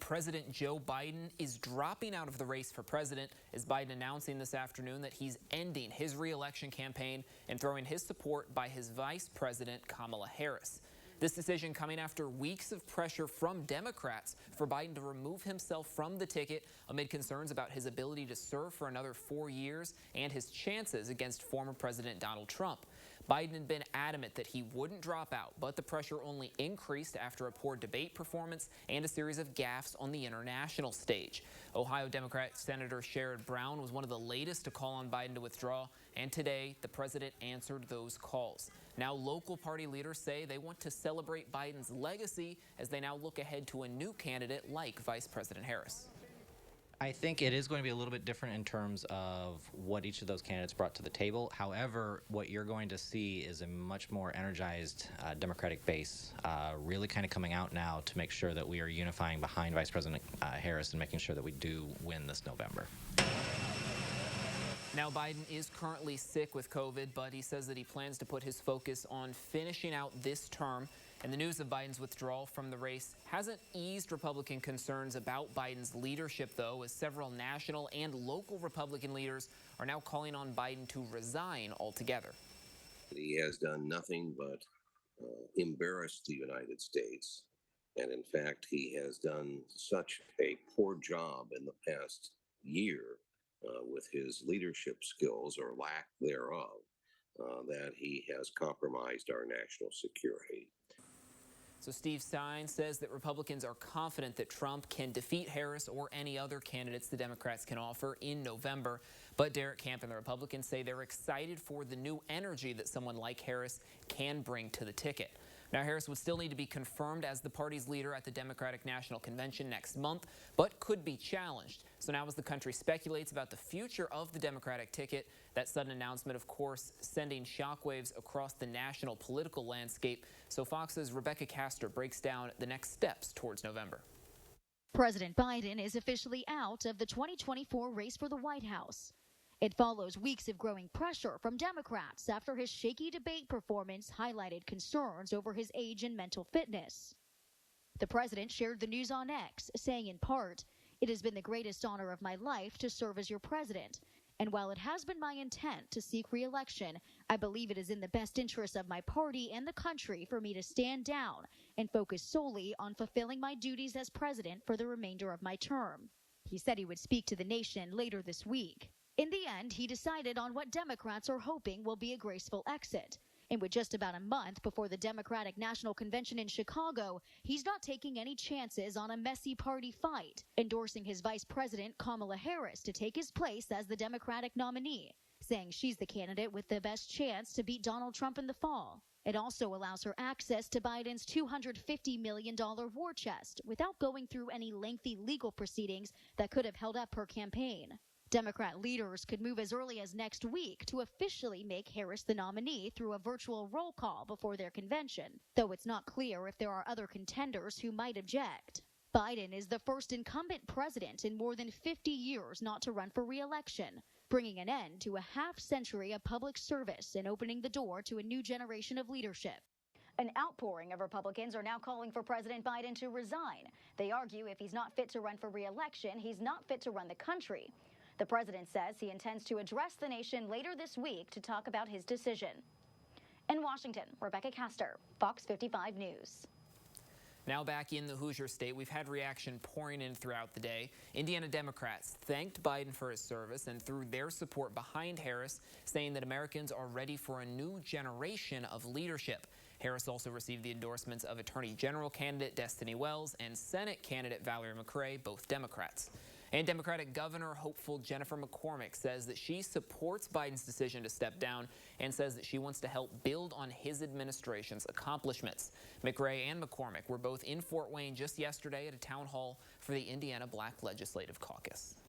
President Joe Biden is dropping out of the race for president, as Biden announcing this afternoon that he's ending his re-election campaign and throwing his support by his vice president, Kamala Harris. This decision coming after weeks of pressure from Democrats for Biden to remove himself from the ticket amid concerns about his ability to serve for another 4 years and his chances against former President Donald Trump. Biden had been adamant that he wouldn't drop out, but the pressure only increased after a poor debate performance and a series of gaffes on the international stage. Ohio Democrat Senator Sherrod Brown was one of the latest to call on Biden to withdraw, and today the president answered those calls. Now local party leaders say they want to celebrate Biden's legacy as they now look ahead to a new candidate like Vice President Harris. I think it is going to be a little bit different in terms of what each of those candidates brought to the table. However, what you're going to see is a much more energized Democratic base really kind of coming out now to make sure that we are unifying behind Vice President Harris and making sure that we do win this November. Now, Biden is currently sick with COVID, but he says that he plans to put his focus on finishing out this term. And the news of Biden's withdrawal from the race hasn't eased Republican concerns about Biden's leadership, though, as several national and local Republican leaders are now calling on Biden to resign altogether. He has done nothing but embarrass the United States. And in fact, he has done such a poor job in the past year with his leadership skills or lack thereof that he has compromised our national security. So Steve Stein says that Republicans are confident that Trump can defeat Harris or any other candidates the Democrats can offer in November. But Derek Camp and the Republicans say they're excited for the new energy that someone like Harris can bring to the ticket. Now, Harris would still need to be confirmed as the party's leader at the Democratic National Convention next month, but could be challenged. So now as the country speculates about the future of the Democratic ticket, that sudden announcement, of course, sending shockwaves across the national political landscape. So Fox's Rebecca Castor breaks down the next steps towards November. President Biden is officially out of the 2024 race for the White House. It follows weeks of growing pressure from Democrats after his shaky debate performance highlighted concerns over his age and mental fitness. The president shared the news on X, saying in part, "It has been the greatest honor of my life to serve as your president. And while it has been my intent to seek re-election, I believe it is in the best interest of my party and the country for me to stand down and focus solely on fulfilling my duties as president for the remainder of my term." He said he would speak to the nation later this week. In the end, he decided on what Democrats are hoping will be a graceful exit. And with just about a month before the Democratic National Convention in Chicago, he's not taking any chances on a messy party fight, endorsing his vice president, Kamala Harris, to take his place as the Democratic nominee, saying she's the candidate with the best chance to beat Donald Trump in the fall. It also allows her access to Biden's $250 million war chest without going through any lengthy legal proceedings that could have held up her campaign. Democrat leaders could move as early as next week to officially make Harris the nominee through a virtual roll call before their convention, though it's not clear if there are other contenders who might object. Biden is the first incumbent president in more than 50 years not to run for re-election, bringing an end to a half-century of public service and opening the door to a new generation of leadership. An outpouring of Republicans are now calling for President Biden to resign. They argue if he's not fit to run for re-election, he's not fit to run the country. The president says he intends to address the nation later this week to talk about his decision. In Washington, Rebecca Castor, Fox 55 News. Now back in the Hoosier state, we've had reaction pouring in throughout the day. Indiana Democrats thanked Biden for his service and threw their support behind Harris, saying that Americans are ready for a new generation of leadership. Harris also received the endorsements of Attorney General candidate Destiny Wells and Senate candidate Valerie McRae, both Democrats. And Democratic Governor hopeful Jennifer McCormick says that she supports Biden's decision to step down and says that she wants to help build on his administration's accomplishments. McRae and McCormick were both in Fort Wayne just yesterday at a town hall for the Indiana Black Legislative Caucus.